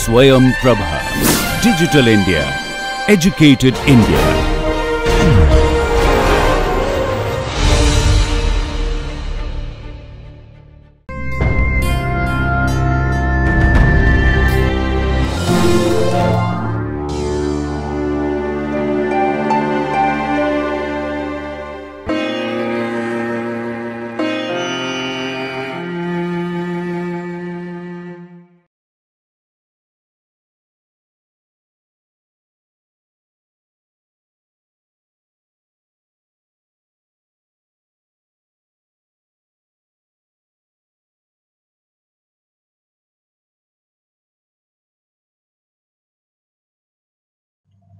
Swayam Prabha. Digital India. Educated India.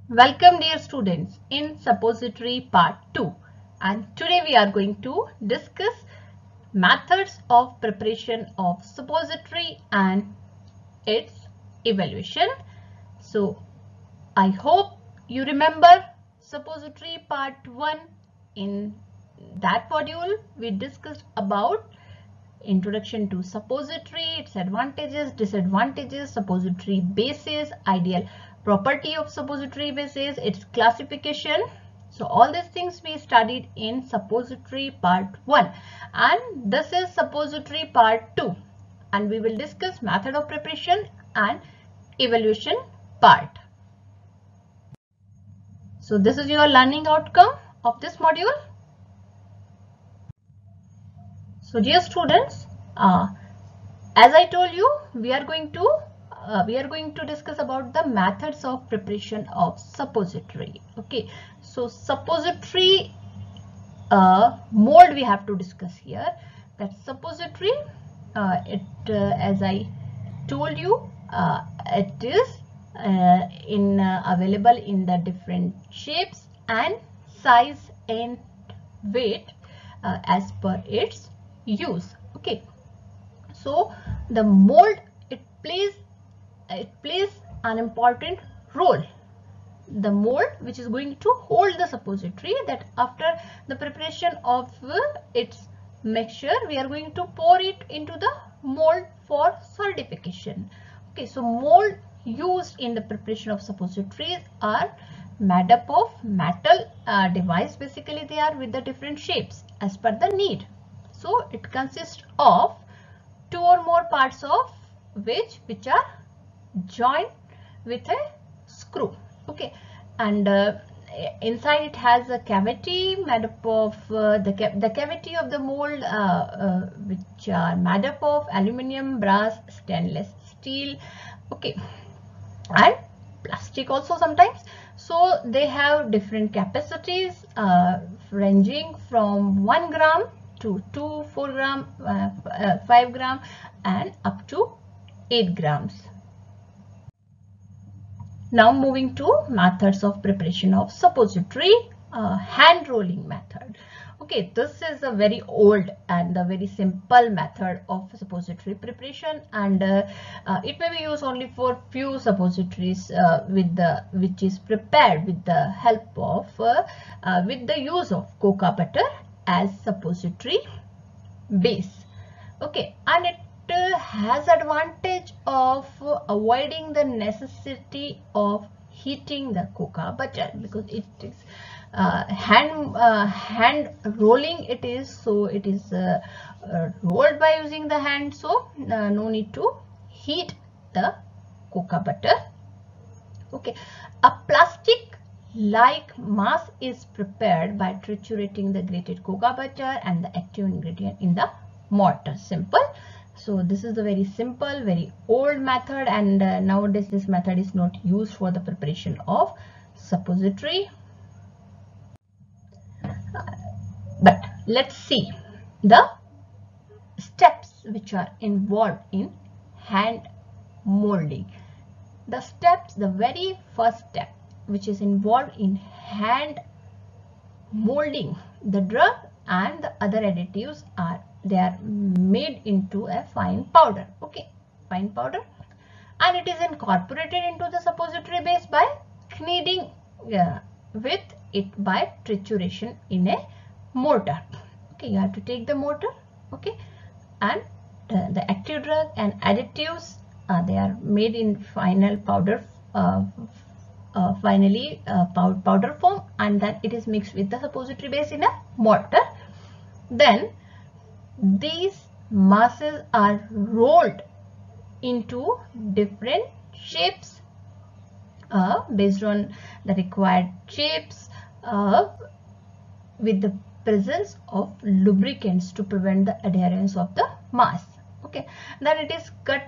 Welcome dear students in suppository part 2, and today we are going to discuss methods of preparation of suppository and its evaluation. So I hope you remember suppository part 1. In that module we discussed about introduction to suppository, its advantages, disadvantages, suppository basis, ideal property of suppository basis, its classification. So all these things we studied in suppository part 1, and this is suppository part 2, and we will discuss method of preparation and evaluation part. So this is your learning outcome of this module. So dear students, as I told you, we are going to discuss about the methods of preparation of suppository. Okay, so suppository mold we have to discuss here. That suppository, as I told you, it is available in the different shapes and size and weight as per its use. Okay, so the mold, it plays an important role. The mold which is going to hold the suppository, that after the preparation of its mixture we are going to pour it into the mold for solidification. Okay, so mold used in the preparation of suppositories are made up of metal device. Basically they are with the different shapes as per the need. So it consists of 2 or more parts of which are joined with a screw. Okay, and inside it has a cavity made up of the cavity of the mold which are made up of aluminium, brass, stainless steel, okay, and plastic also sometimes. So they have different capacities ranging from 1 gram to 4 gram, 5 gram, and up to 8 grams. Now moving to methods of preparation of suppository, hand rolling method. Okay, this is a very old and a very simple method of suppository preparation, and it may be used only for few suppositories which is prepared with the help of with the use of cocoa butter as suppository base. Okay, and it has advantage of avoiding the necessity of heating the cocoa butter, because it is hand rolling it is, so it is rolled by using the hand, so no need to heat the cocoa butter. Okay, a plastic like mass is prepared by triturating the grated cocoa butter and the active ingredient in the mortar. Simple. So this is a very simple, very old method, and nowadays this method is not used for the preparation of suppository. But let's see the steps which are involved in hand molding. The steps, the very first step which is involved in hand molding, the drug and the other additives are made into a fine powder. Okay, fine powder, and it is incorporated into the suppository base by kneading with it by trituration in a mortar. Okay, you have to take the mortar, okay, and the active drug and additives they are made in final powder, powder form, and then it is mixed with the suppository base in a mortar. Then these masses are rolled into different shapes based on the required shapes with the presence of lubricants to prevent the adherence of the mass. Okay, then it is cut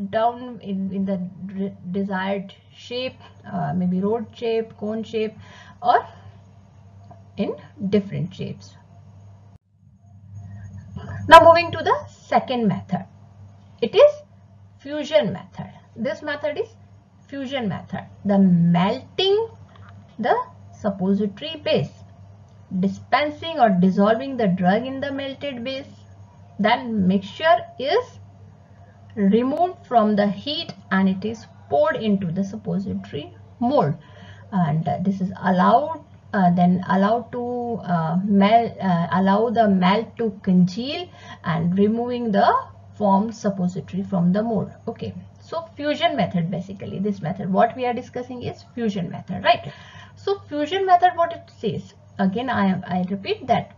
down in the desired shape, maybe rod shape, cone shape, or in different shapes. Now moving to the second method, it is fusion method. This method is fusion method. The melting the suppository base, dispensing or dissolving the drug in the melted base, then mixture is removed from the heat and it is poured into the suppository mold, and this is allowed to allow the melt to congeal and removing the formed suppository from the mold. Okay, so fusion method, basically this method what we are discussing is fusion method, right? So fusion method, what it says, again I repeat that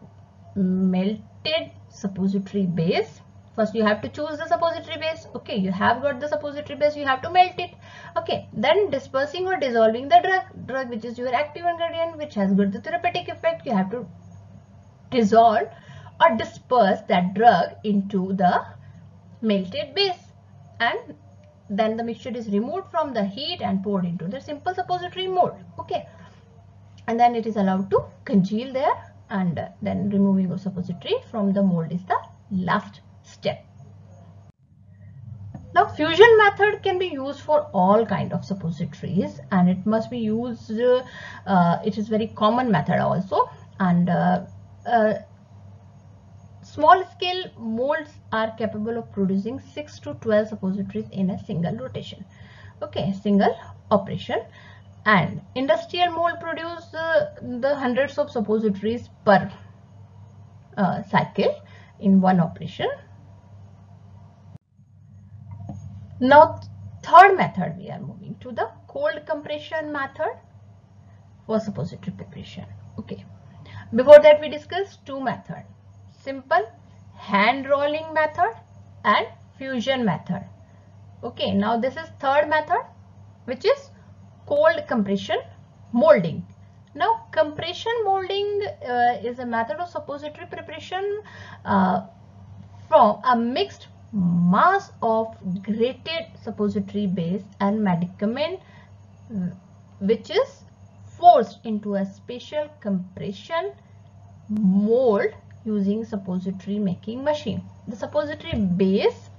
melted suppository base. First you have to choose the suppository base. Okay, you have got the suppository base, you have to melt it. Okay, then dispersing or dissolving the drug which is your active ingredient which has got the therapeutic effect. You have to dissolve or disperse that drug into the melted base, and then the mixture is removed from the heat and poured into the simple suppository mold. Okay, and then it is allowed to congeal there, and then removing of suppository from the mold is the last step. Now fusion method can be used for all kind of suppositories, and it must be used, it is very common method also, and small scale molds are capable of producing 6 to 12 suppositories in a single rotation. Okay, single operation. And industrial mold produce the hundreds of suppositories per cycle in one operation. Now third method, we are moving to the cold compression method for suppository preparation. Okay, before that we discussed two methods, simple hand rolling method and fusion method. Okay, now this is third method, which is cold compression molding. Now compression molding is a method of suppository preparation from a mixed mass of grated suppository base and medicament, which is forced into a special compression mold using suppository making machine. The suppository base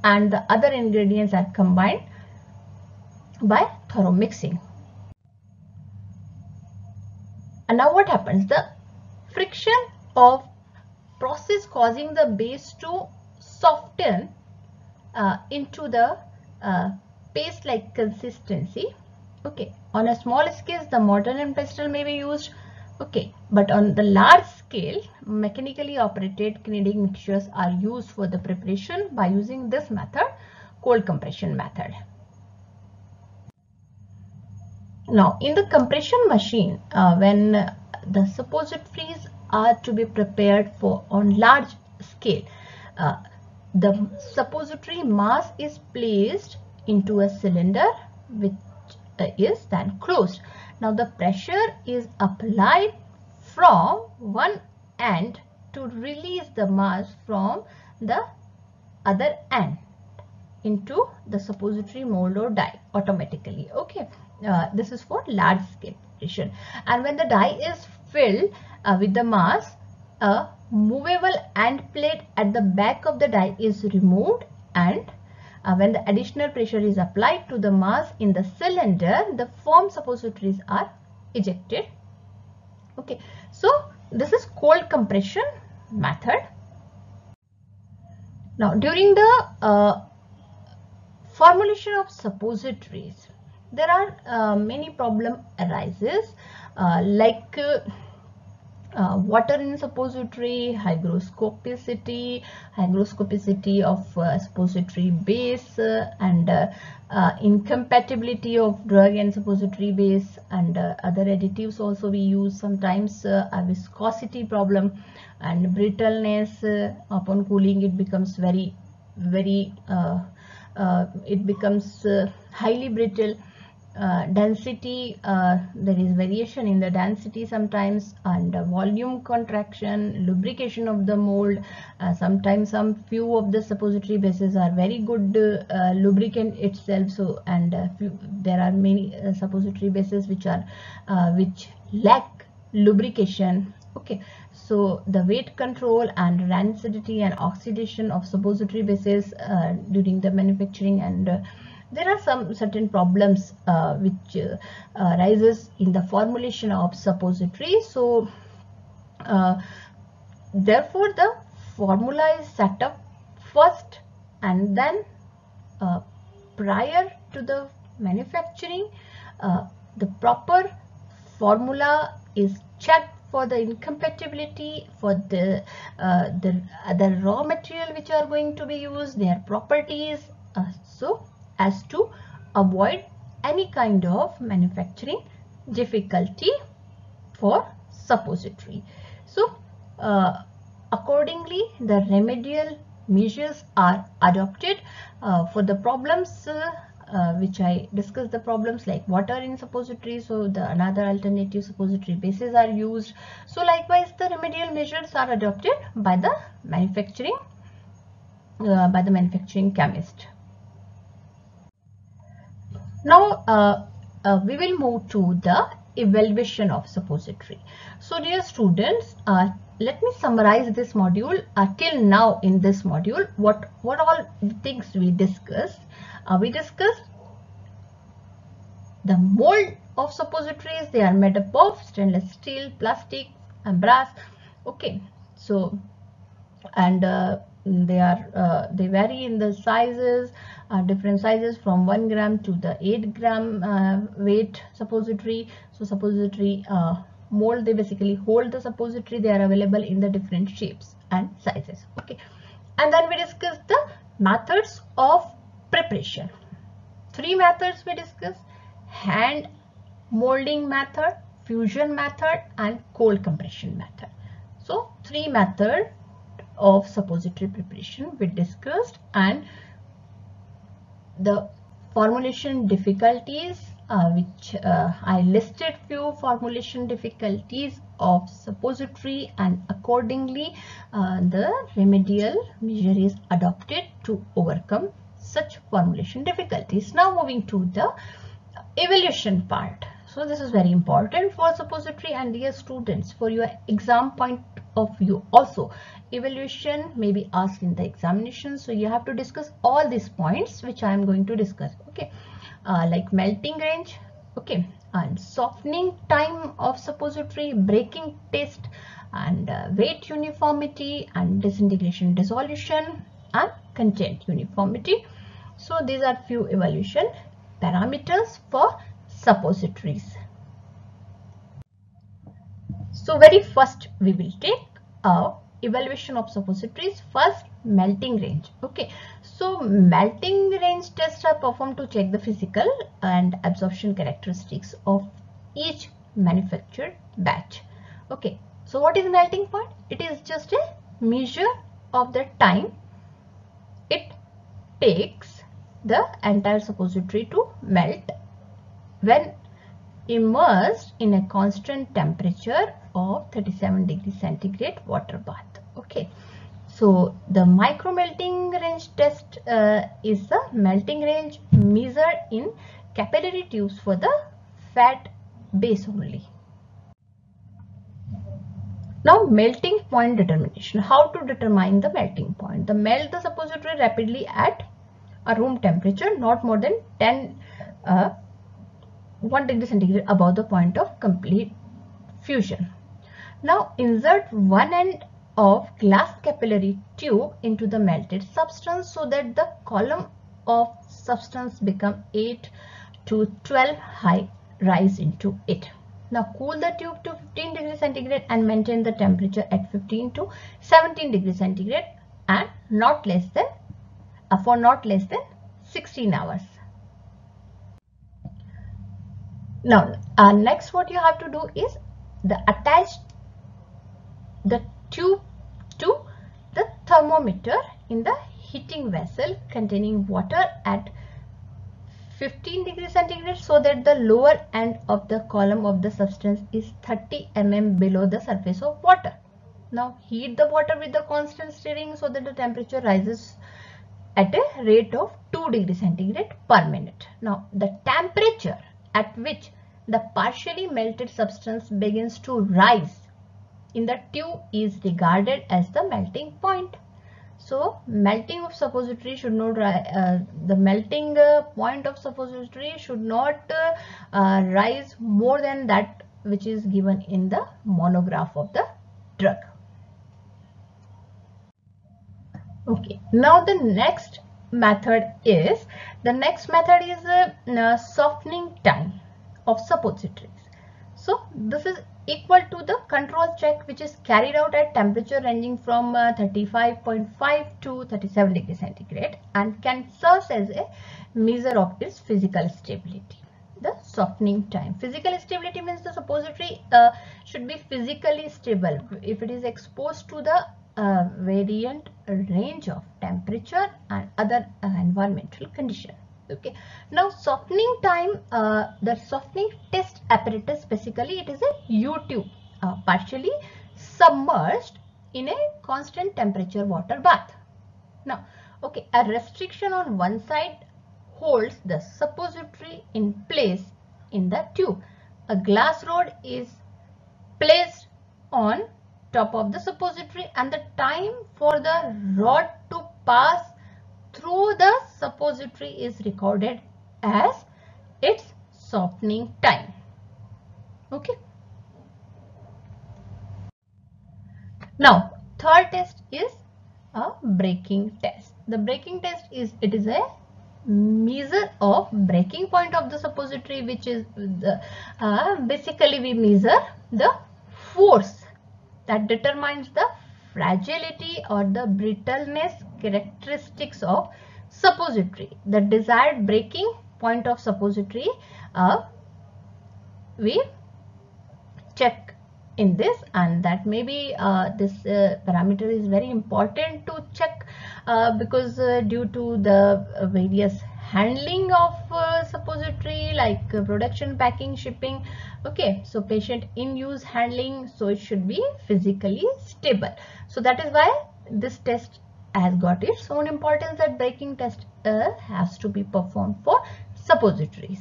and the other ingredients are combined by thorough mixing. And now what happens? The friction of process causing the base to soften into the paste-like consistency. Okay, on a small scale the mortar and pestle may be used. Okay, but on the large scale mechanically operated kneading mixtures are used for the preparation by using this method, cold compression method. Now in the compression machine, when the suppositories are to be prepared for on large scale, the suppository mass is placed into a cylinder which is then closed. Now the pressure is applied from one end to release the mass from the other end into the suppository mold or die automatically. Okay, this is for large scale preparation. And when the die is filled with the mass, a movable end plate at the back of the die is removed, and when the additional pressure is applied to the mass in the cylinder, the formed suppositories are ejected. Okay, so this is cold compression method. Now during the formulation of suppositories, there are many problem arises, like water in suppository, hygroscopicity of suppository base, and incompatibility of drug and suppository base, and other additives also we use sometimes, a viscosity problem and brittleness. Upon cooling it becomes very it becomes highly brittle. Density, there is variation in the density sometimes, and volume contraction, lubrication of the mold. Sometimes some few of the suppository bases are very good lubricant itself, so and there are many suppository bases which are which lack lubrication. Okay, so the weight control and rancidity and oxidation of suppository bases during the manufacturing, and there are some certain problems which arises in the formulation of suppository. So therefore the formula is set up first, and then prior to the manufacturing the proper formula is checked for the incompatibility, for the raw material which are going to be used, their properties, so as to avoid any kind of manufacturing difficulty for suppository. So accordingly the remedial measures are adopted for the problems which I discussed, the problems like water in suppository, so the another alternative suppository bases are used. So likewise the remedial measures are adopted by the manufacturing chemist. Now we will move to the evaluation of suppository. So dear students, let me summarize this module. Till now in this module, what all things we discussed. We discussed the mold of suppositories. They are made up of stainless steel, plastic, and brass. Okay, so and they vary in the sizes, different sizes from 1 gram to the 8 gram weight suppository. So suppository mold, they basically hold the suppository. They are available in the different shapes and sizes. Okay, and then we discussed the methods of preparation. 3 methods we discussed: hand molding method, fusion method, and cold compression method. So 3 methods of suppository preparation we discussed, and the formulation difficulties which I listed few formulation difficulties of suppository, and accordingly the remedial measure is adopted to overcome such formulation difficulties. Now moving to the evaluation part. So this is very important for suppository, and dear students, for your exam point of view also, evaluation may be asked in the examination, so you have to discuss all these points which I am going to discuss. Okay, like melting range, okay, and softening time of suppository, breaking test, and weight uniformity, and disintegration dissolution, and content uniformity. So these are few evaluation parameters for suppositories. So very first we will take evaluation of suppositories. First, melting range. Okay, so melting range tests are performed to check the physical and absorption characteristics of each manufactured batch. Okay, so what is melting point? It is just a measure of the time it takes the entire suppository to melt when immersed in a constant temperature of 37 degrees centigrade water bath. Okay, so the micro melting range test is the melting range measured in capillary tubes for the fat base only. Now melting point determination. How to determine the melting point? The melt the suppository rapidly at a room temperature not more than 1 degree centigrade above the point of complete fusion. Now insert one end of glass capillary tube into the melted substance so that the column of substance become 8 to 12 high, rise into it. Now cool the tube to 15 degrees centigrade and maintain the temperature at 15 to 17 degrees centigrade and not less than for not less than 16 hours. Now next what you have to do is attach the tube to the thermometer in the heating vessel containing water at 15 degrees centigrade so that the lower end of the column of the substance is 30 mm below the surface of water. Now heat the water with the constant stirring so that the temperature rises at a rate of 2 degrees centigrade per minute. Now the temperature at which the partially melted substance begins to rise in the tube is regarded as the melting point. So melting of suppository should not the melting point of suppository should not rise more than that which is given in the monograph of the drug. Okay, now the next method is softening time of suppositories. So this is equal to the control check which is carried out at temperature ranging from 35.5 to 37 degrees centigrade and can serve as a measure of its physical stability. The softening time. Physical stability means the suppository should be physically stable if it is exposed to the variant range of temperature and other environmental conditions. Okay, now softening time, the softening test apparatus, basically it is a U-tube partially submerged in a constant temperature water bath. Now, okay, a restriction on one side holds the suppository in place in the tube. A glass rod is placed on top of the suppository and the time for the rod to pass through the suppository is recorded as its softening time. Okay. Now, third test is a breaking test. The breaking test is a measure of breaking point of the suppository, which is basically we measure the force that determines the fragility or the brittleness characteristics of suppository. The desired breaking point of suppository we check in this, and that maybe this parameter is very important to check because due to the various handling of suppository like production, packing, shipping. Okay, so patient in use handling, so it should be physically stable. So that is why this test has got its own importance, that breaking test has to be performed for suppositories.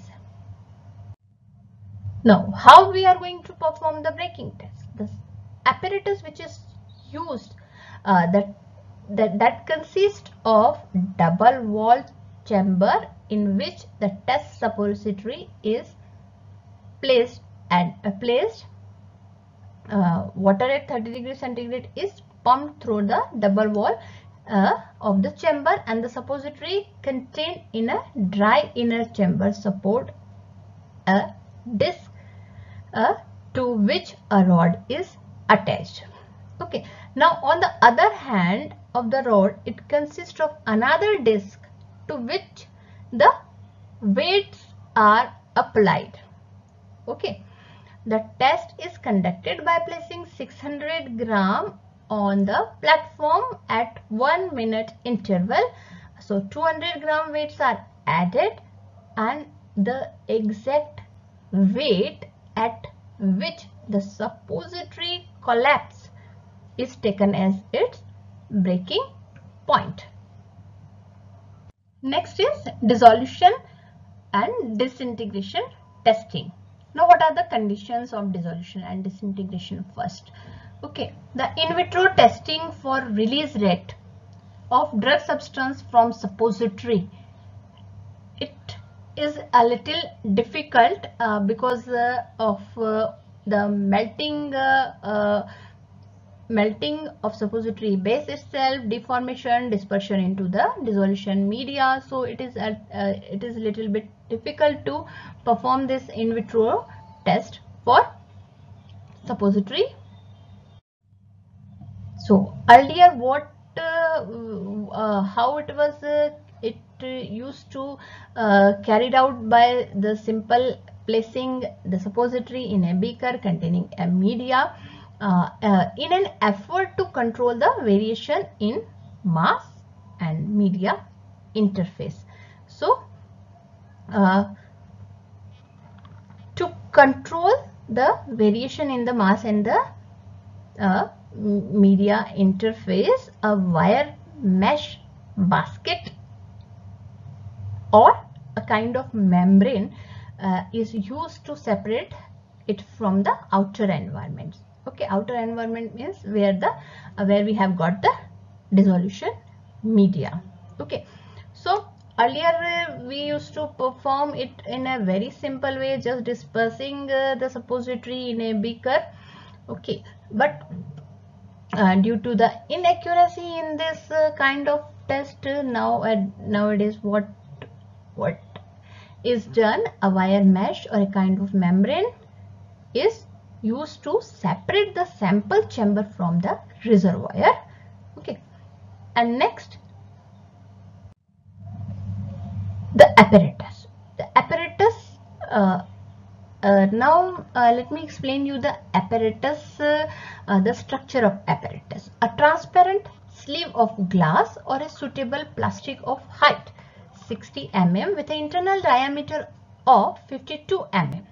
Now, how we are going to perform the breaking test? The apparatus which is used that consists of double wall chamber in which the test suppository is placed and water at 30 degrees centigrade is pumped through the double wall of the chamber, and the suppository contained in a dry inner chamber support a disc to which a rod is attached. Okay, now on the other hand of the rod, it consists of another disc to which the weights are applied. Okay, the test is conducted by placing 600 gram on the platform at 1 minute interval. So 200 gram weights are added and the exact weight at which the suppository collapse is taken as its breaking point. Next is dissolution and disintegration testing. Now, what are the conditions of dissolution and disintegration first? Okay, the in vitro testing for release rate of drug substance from suppository, it is a little difficult because of the melting of suppository base itself, deformation, dispersion into the dissolution media. So it is a little bit difficult to perform this in vitro test for suppository. So earlier how it was used to carried out by the simple placing the suppository in a beaker containing a media in an effort to control the variation in mass and media interface. So to control the variation in the mass and the media interface, a wire mesh basket or a kind of membrane is used to separate it from the outer environment. Okay, outer environment means where we have got the dissolution media. Okay, so earlier we used to perform it in a very simple way, just dispersing the suppository in a beaker. Okay, but due to the inaccuracy in this kind of test, nowadays what is done, a wire mesh or a kind of membrane is used to separate the sample chamber from the reservoir. Okay, and next, the apparatus. Now let me explain you the apparatus, the structure of apparatus. A transparent sleeve of glass or a suitable plastic of height 60 mm with an internal diameter of 52 mm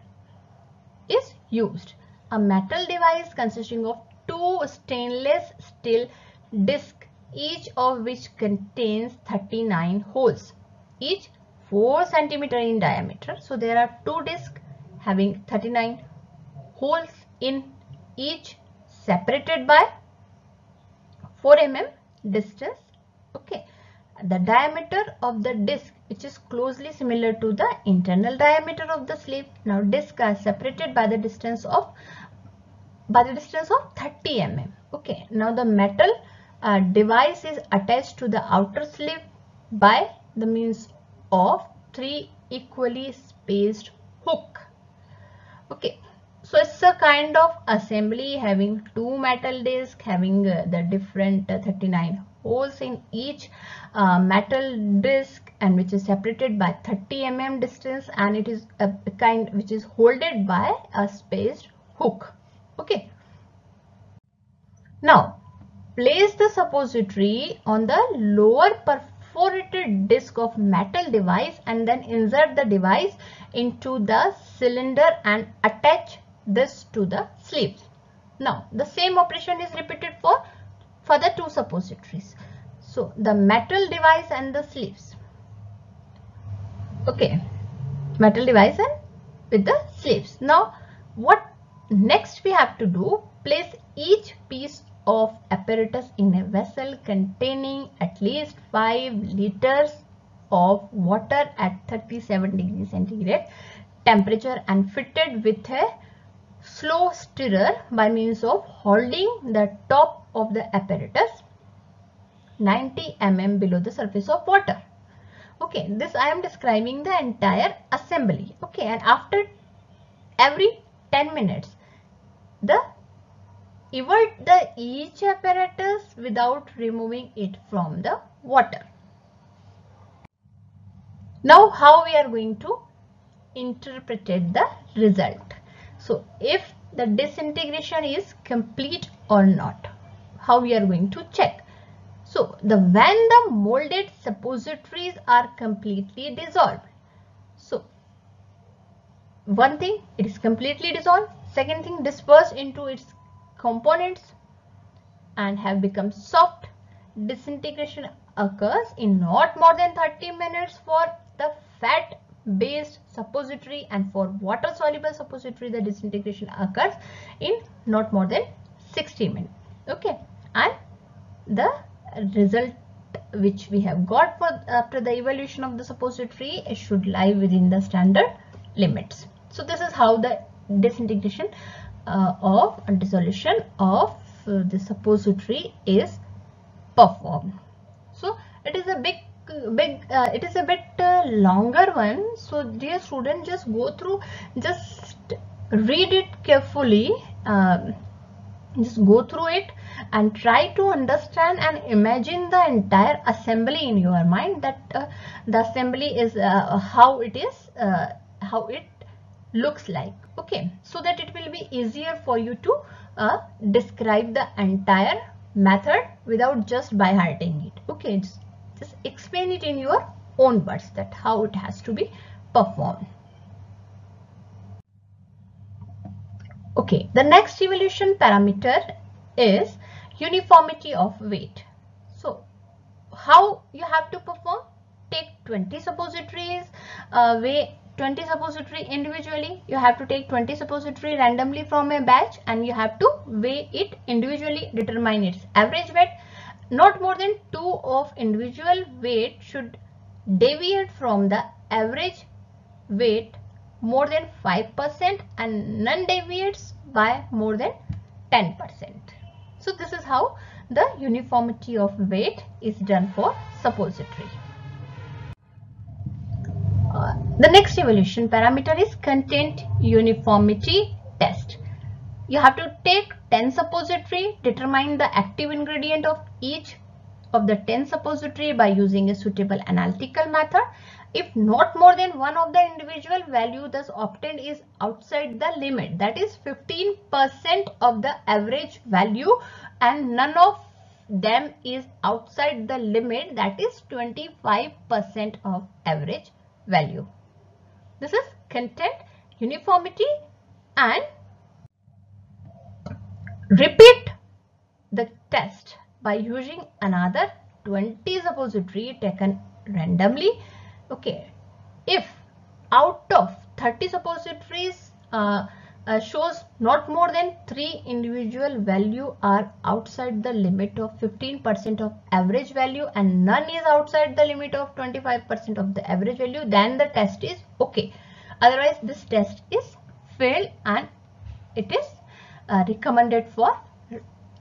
is used. A metal device consisting of two stainless steel discs, each of which contains 39 holes, each 4 cm in diameter. So there are two discs having 39 holes in each, separated by 4 mm distance. Okay, the diameter of the disc, which is closely similar to the internal diameter of the sleeve. Now discs are separated by the distance of 30 mm. Okay, now the metal device is attached to the outer sleeve by the means of 3 equally spaced hook. Okay, so it's a kind of assembly having two metal discs having the different 39 holes in each metal disc, and which is separated by 30 mm distance, and it is a kind which is holded by a spaced hook. Okay, now place the suppository on the lower perforated disc of metal device and then insert the device into the cylinder and attach this to the sleeves. Now the same operation is repeated for the two suppositories. So the metal device and the sleeves. Okay, metal device and with the sleeves. Now what next we have to do, place each piece of apparatus in a vessel containing at least 5 liters of water at 37 degrees centigrade temperature and fitted with a slow stirrer by means of holding the top of the apparatus 90 mm below the surface of water. Okay, this I am describing the entire assembly. Okay, and after every 10 minutes, invert each apparatus without removing it from the water. Now how we are going to interpret the result? So if the disintegration is complete or not, how we are going to check? So when the molded suppositories are completely dissolved. So one thing, it is completely dissolved. Second thing, dispersed into its components and have become soft. Disintegration occurs in not more than 30 minutes for the fat based suppository, and for water soluble suppository the disintegration occurs in not more than 60 minutes. Okay, and the result which we have got for after the evaluation of the suppository should lie within the standard limits. So this is how the disintegration of dissolution of the suppository is performed. So it is a it is a bit longer one. So dear student, just go through, just read it carefully just go through it and try to understand and imagine the entire assembly in your mind, that the assembly is how it is, how it looks like. Okay, so that it will be easier for you to describe the entire method without just by hearting it. Okay, just explain it in your own words, that how it has to be performed. Okay, the next evaluation parameter is uniformity of weight. So how you have to perform? Take 20 suppositories, weigh 20 suppository individually. You have to take 20 suppository randomly from a batch and you have to weigh it individually, determine its average weight. Not more than 2 of individual weight should deviate from the average weight more than 5% and none deviates by more than 10%. So this is how the uniformity of weight is done for suppository. The next evaluation parameter is content uniformity test. You have to take 10 suppository, determine the active ingredient of each of the 10 suppository by using a suitable analytical method. If not more than one of the individual value thus obtained is outside the limit, that is 15% of the average value, and none of them is outside the limit, that is 25% of average value. This is content uniformity. And repeat the test by using another 20 suppository taken randomly. Okay, if out of 30 suppositories shows not more than 3 individual value are outside the limit of 15% of average value and none is outside the limit of 25% of the average value, then the test is okay. Otherwise this test is failed and it is recommended for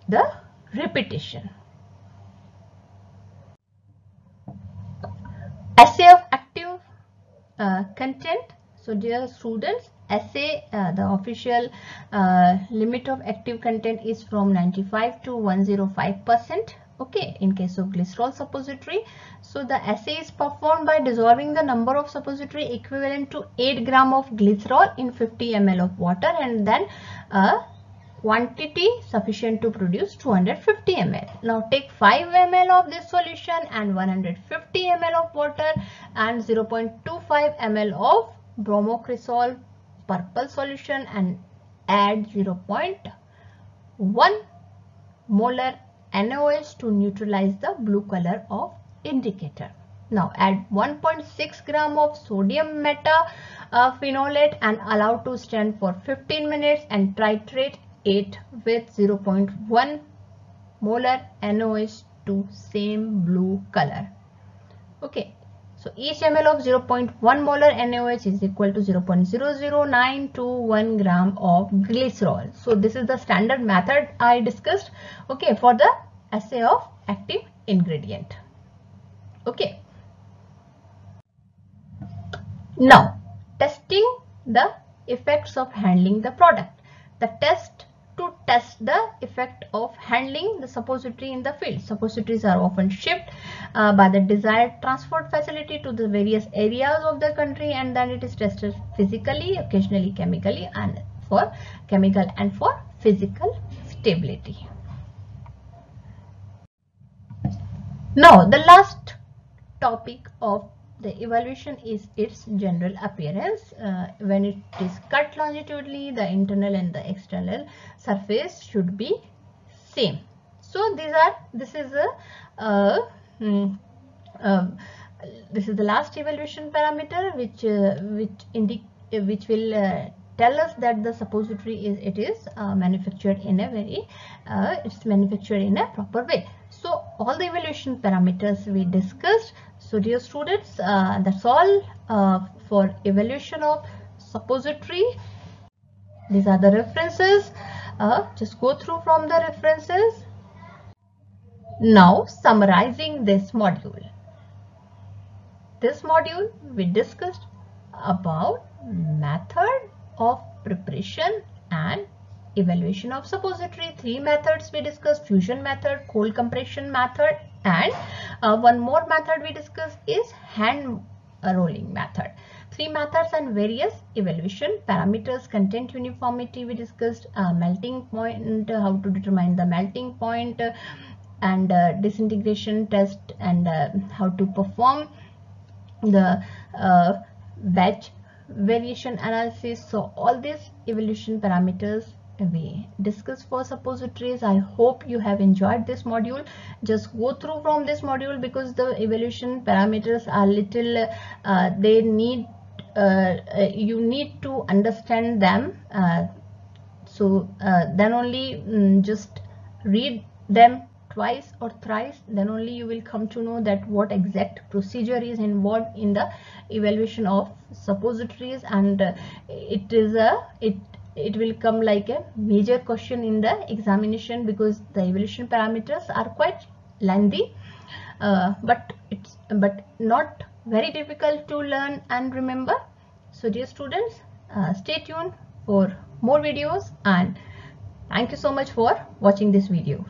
the repetition. Assay of active content. So dear students, assay, the official limit of active content is from 95 to 105%. Okay, in case of glycerol suppository. So the assay is performed by dissolving the number of suppository equivalent to 8 gram of glycerol in 50 ml of water, and then quantity sufficient to produce 250 ml. Now take 5 ml of this solution and 150 ml of water and 0.25 ml of bromocresol purple solution and add 0.1 molar NaOH to neutralize the blue color of indicator. Now add 1.6 gram of sodium metaphenolate and allow to stand for 15 minutes and titrate it with 0.1 molar NaOH to same blue color. Okay, so each ml of 0.1 molar NaOH is equal to 0.000921 gram of glycerol. So this is the standard method I discussed, okay, for the assay of active ingredient. Okay, now testing the effects of handling the product. The test to test the effect of handling the suppository in the field. Suppositories are often shipped by the desired transport facility to the various areas of the country, and then it is tested physically, occasionally chemically, and for chemical and for physical stability. Now the last topic of the evaluation is its general appearance. When it is cut longitudinally, the internal and the external surface should be same. So this is the last evaluation parameter which will tell us that the suppository is manufactured in a very it's manufactured in a proper way. So all the evaluation parameters we discussed. So dear students, that's all for evaluation of suppository. These are the references. Just go through from the references. Now summarizing this module. This module we discussed about method of preparation and evaluation of suppository. 3 methods we discussed: fusion method, cold compression method, and one more method we discussed is hand rolling method. 3 methods and various evaluation parameters. Content uniformity we discussed, melting point, how to determine the melting point, and disintegration test, and how to perform the batch variation analysis. So all these evaluation parameters we discussed for suppositories. I hope you have enjoyed this module. Just go through from this module, because the evaluation parameters are little they need you need to understand them, so then only just read them twice or thrice, then only you will come to know that what exact procedure is involved in the evaluation of suppositories, and it will come like a major question in the examination, because the evaluation parameters are quite lengthy, but not very difficult to learn and remember. So dear students, stay tuned for more videos, and thank you so much for watching this video.